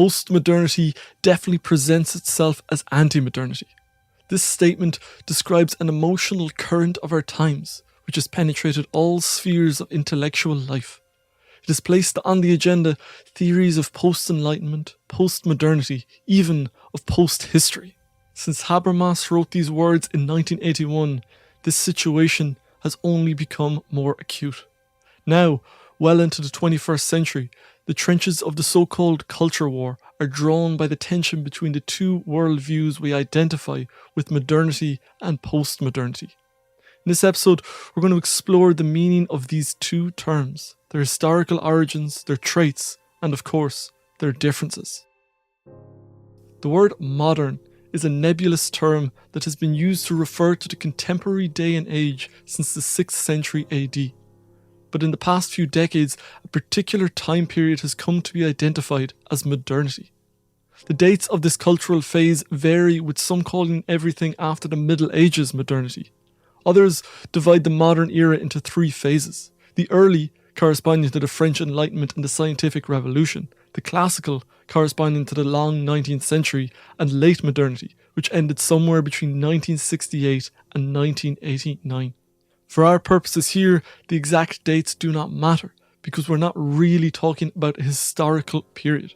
Postmodernity definitely presents itself as anti-modernity. This statement describes an emotional current of our times, which has penetrated all spheres of intellectual life. It has placed on the agenda theories of post-Enlightenment, post-modernity, even of post-history. Since Habermas wrote these words in 1981, this situation has only become more acute. Now, well into the 21st century, the trenches of the so-called culture war are drawn by the tension between the two worldviews we identify with modernity and post-modernity. In this episode, we're going to explore the meaning of these two terms, their historical origins, their traits, and of course, their differences. The word modern is a nebulous term that has been used to refer to the contemporary day and age since the 6th century AD. But in the past few decades, a particular time period has come to be identified as modernity. The dates of this cultural phase vary, with some calling everything after the Middle Ages modernity. Others divide the modern era into three phases: the early, corresponding to the French Enlightenment and the Scientific Revolution; the classical, corresponding to the long 19th century; and late modernity, which ended somewhere between 1968 and 1989. For our purposes here, the exact dates do not matter, because we're not really talking about a historical period.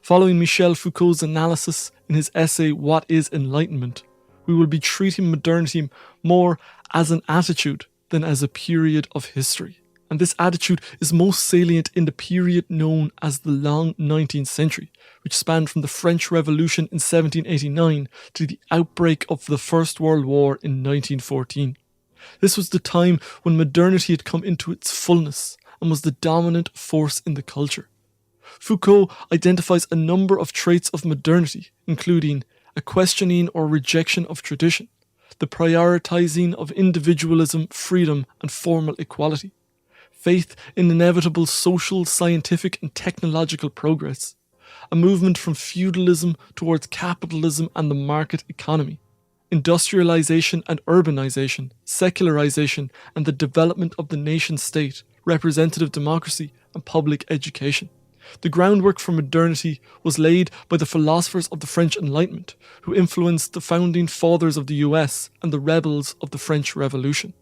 Following Michel Foucault's analysis in his essay What is Enlightenment, we will be treating modernity more as an attitude than as a period of history. And this attitude is most salient in the period known as the long 19th century, which spanned from the French Revolution in 1789 to the outbreak of the First World War in 1914. This was the time when modernity had come into its fullness and was the dominant force in the culture. Foucault identifies a number of traits of modernity, including a questioning or rejection of tradition, the prioritizing of individualism, freedom, and formal equality, faith in inevitable social, scientific, and technological progress, a movement from feudalism towards capitalism and the market economy, industrialization and urbanization, secularization, and the development of the nation-state, representative democracy, and public education. The groundwork for modernity was laid by the philosophers of the French Enlightenment, who influenced the founding fathers of the US and the rebels of the French Revolution.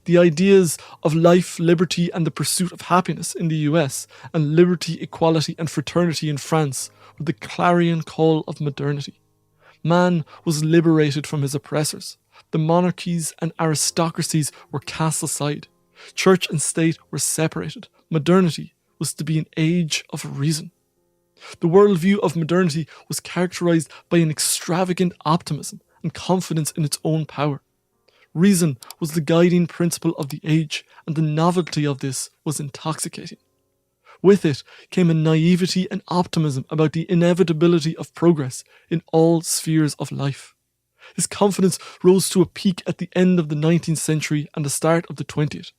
The ideas of life, liberty, and the pursuit of happiness in the US, and liberty, equality, and fraternity in France were the clarion call of modernity. Man was liberated from his oppressors. The monarchies and aristocracies were cast aside. Church and state were separated. Modernity was to be an age of reason. The worldview of modernity was characterized by an extravagant optimism and confidence in its own power. Reason was the guiding principle of the age, and the novelty of this was intoxicating. With it came a naivety and optimism about the inevitability of progress in all spheres of life. This confidence rose to a peak at the end of the 19th century and the start of the 20th.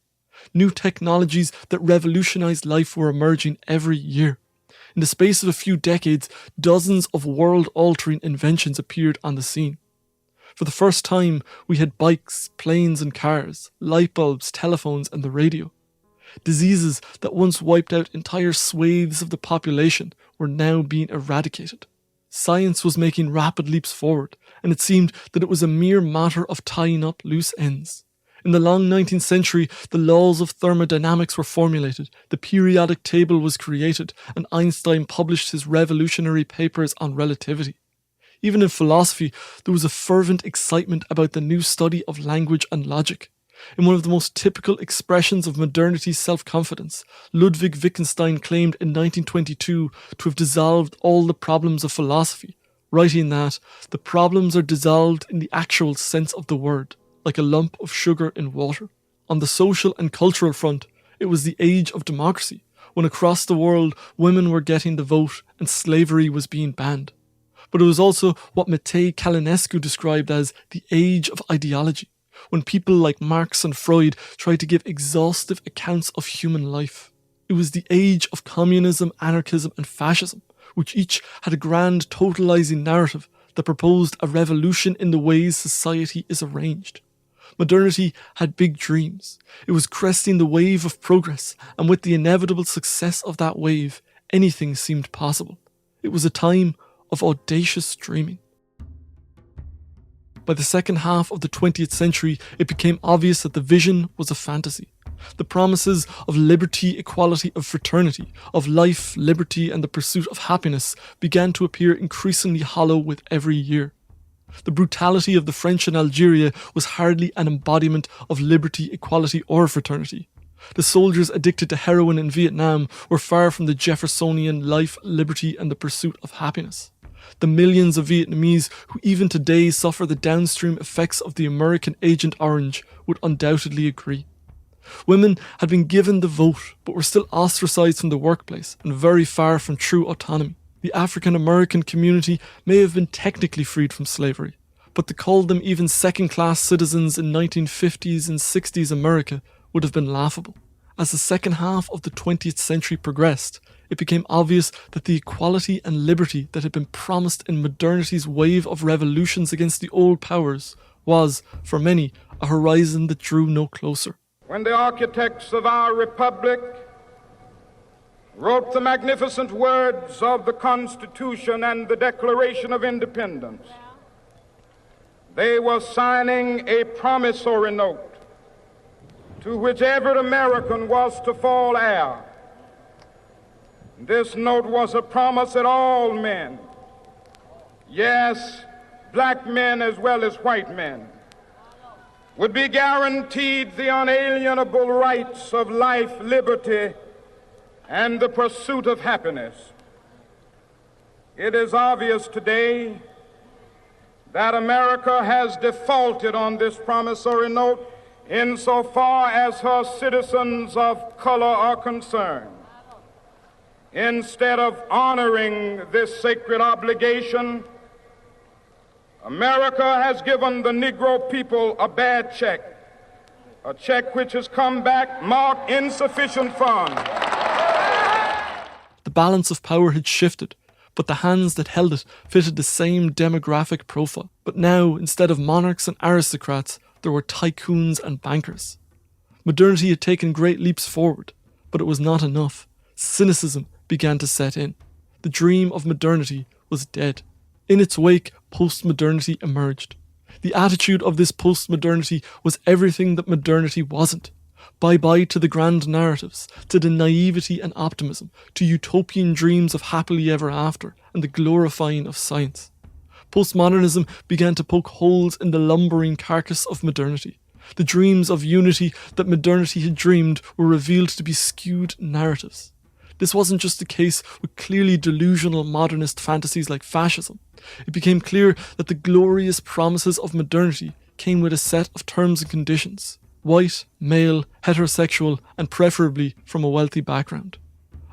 New technologies that revolutionized life were emerging every year. In the space of a few decades, dozens of world-altering inventions appeared on the scene. For the first time, we had bikes, planes and cars, light bulbs, telephones and the radio. Diseases that once wiped out entire swathes of the population were now being eradicated. Science was making rapid leaps forward, and it seemed that it was a mere matter of tying up loose ends. In the long 19th century, the laws of thermodynamics were formulated, the periodic table was created, and Einstein published his revolutionary papers on relativity. Even in philosophy, there was a fervent excitement about the new study of language and logic. In one of the most typical expressions of modernity's self-confidence, Ludwig Wittgenstein claimed in 1922 to have dissolved all the problems of philosophy, writing that the problems are dissolved in the actual sense of the word, like a lump of sugar in water. On the social and cultural front, it was the age of democracy, when across the world women were getting the vote and slavery was being banned. But it was also what Matei Calinescu described as the age of ideology, when people like Marx and Freud tried to give exhaustive accounts of human life. It was the age of communism, anarchism and fascism, which each had a grand totalizing narrative that proposed a revolution in the ways society is arranged. Modernity had big dreams. It was cresting the wave of progress, and with the inevitable success of that wave, anything seemed possible. It was a time of audacious dreaming. By the second half of the 20th century, it became obvious that the vision was a fantasy. The promises of liberty, equality, of fraternity, of life, liberty, and the pursuit of happiness began to appear increasingly hollow with every year. The brutality of the French in Algeria was hardly an embodiment of liberty, equality, or fraternity. The soldiers addicted to heroin in Vietnam were far from the Jeffersonian life, liberty, and the pursuit of happiness. The millions of Vietnamese who even today suffer the downstream effects of the American Agent Orange would undoubtedly agree. Women had been given the vote, but were still ostracised from the workplace and very far from true autonomy. The African American community may have been technically freed from slavery, but to call them even second-class citizens in 1950s and 60s America would have been laughable. As the second half of the 20th century progressed, it became obvious that the equality and liberty that had been promised in modernity's wave of revolutions against the old powers was, for many, a horizon that drew no closer. When the architects of our republic wrote the magnificent words of the Constitution and the Declaration of Independence, they were signing a promissory note to which every American was to fall heir. This note was a promise that all men, yes, black men as well as white men, would be guaranteed the unalienable rights of life, liberty, and the pursuit of happiness. It is obvious today that America has defaulted on this promissory note insofar as her citizens of color are concerned. Instead of honoring this sacred obligation, America has given the Negro people a bad check, a check which has come back marked insufficient funds. The balance of power had shifted, but the hands that held it fitted the same demographic profile. But now, instead of monarchs and aristocrats, there were tycoons and bankers. Modernity had taken great leaps forward, but it was not enough. Cynicism began to set in. The dream of modernity was dead. In its wake, postmodernity emerged. The attitude of this postmodernity was everything that modernity wasn't. Bye-bye to the grand narratives, to the naivety and optimism, to utopian dreams of happily ever after, and the glorifying of science. Postmodernism began to poke holes in the lumbering carcass of modernity. The dreams of unity that modernity had dreamed were revealed to be skewed narratives. This wasn't just the case with clearly delusional modernist fantasies like fascism. It became clear that the glorious promises of modernity came with a set of terms and conditions: white, male, heterosexual, and preferably from a wealthy background.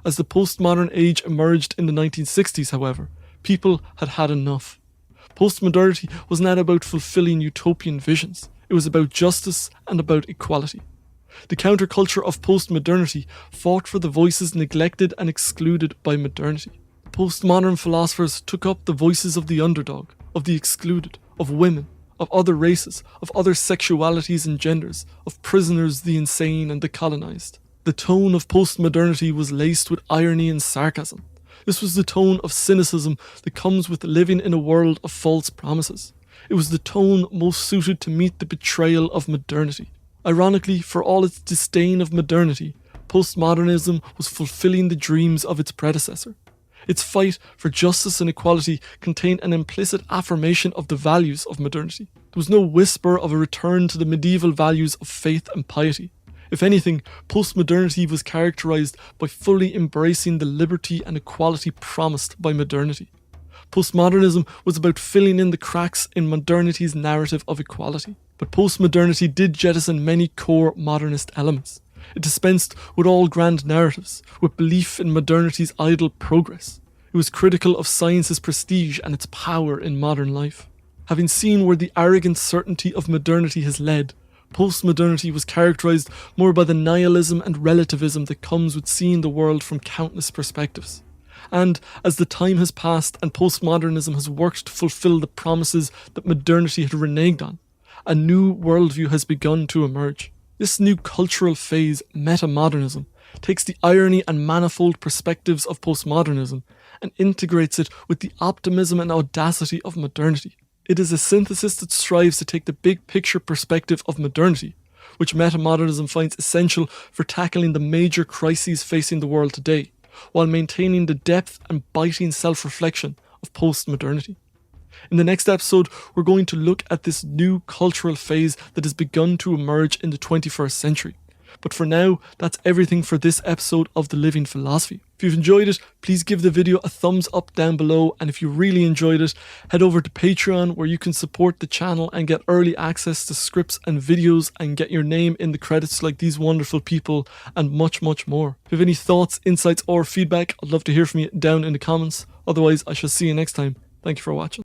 As the postmodern age emerged in the 1960s, however, people had had enough. Postmodernity was not about fulfilling utopian visions. It was about justice and about equality. The counterculture of postmodernity fought for the voices neglected and excluded by modernity. Postmodern philosophers took up the voices of the underdog, of the excluded, of women, of other races, of other sexualities and genders, of prisoners, the insane and the colonized. The tone of postmodernity was laced with irony and sarcasm. This was the tone of cynicism that comes with living in a world of false promises. It was the tone most suited to meet the betrayal of modernity. Ironically, for all its disdain of modernity, postmodernism was fulfilling the dreams of its predecessor. Its fight for justice and equality contained an implicit affirmation of the values of modernity. There was no whisper of a return to the medieval values of faith and piety. If anything, postmodernity was characterized by fully embracing the liberty and equality promised by modernity. Postmodernism was about filling in the cracks in modernity's narrative of equality. But postmodernity did jettison many core modernist elements. It dispensed with all grand narratives, with belief in modernity's idle progress. It was critical of science's prestige and its power in modern life. Having seen where the arrogant certainty of modernity has led, postmodernity was characterized more by the nihilism and relativism that comes with seeing the world from countless perspectives. And as the time has passed and postmodernism has worked to fulfill the promises that modernity had reneged on, a new worldview has begun to emerge. This new cultural phase, metamodernism, takes the irony and manifold perspectives of postmodernism and integrates it with the optimism and audacity of modernity. It is a synthesis that strives to take the big picture perspective of modernity, which metamodernism finds essential for tackling the major crises facing the world today, while maintaining the depth and biting self-reflection of postmodernity. In the next episode, we're going to look at this new cultural phase that has begun to emerge in the 21st century. But for now, that's everything for this episode of The Living Philosophy. If you've enjoyed it, please give the video a thumbs up down below, and if you really enjoyed it, head over to Patreon where you can support the channel and get early access to scripts and videos and get your name in the credits like these wonderful people, and much, much more. If you have any thoughts, insights or feedback, I'd love to hear from you down in the comments. Otherwise, I shall see you next time. Thank you for watching.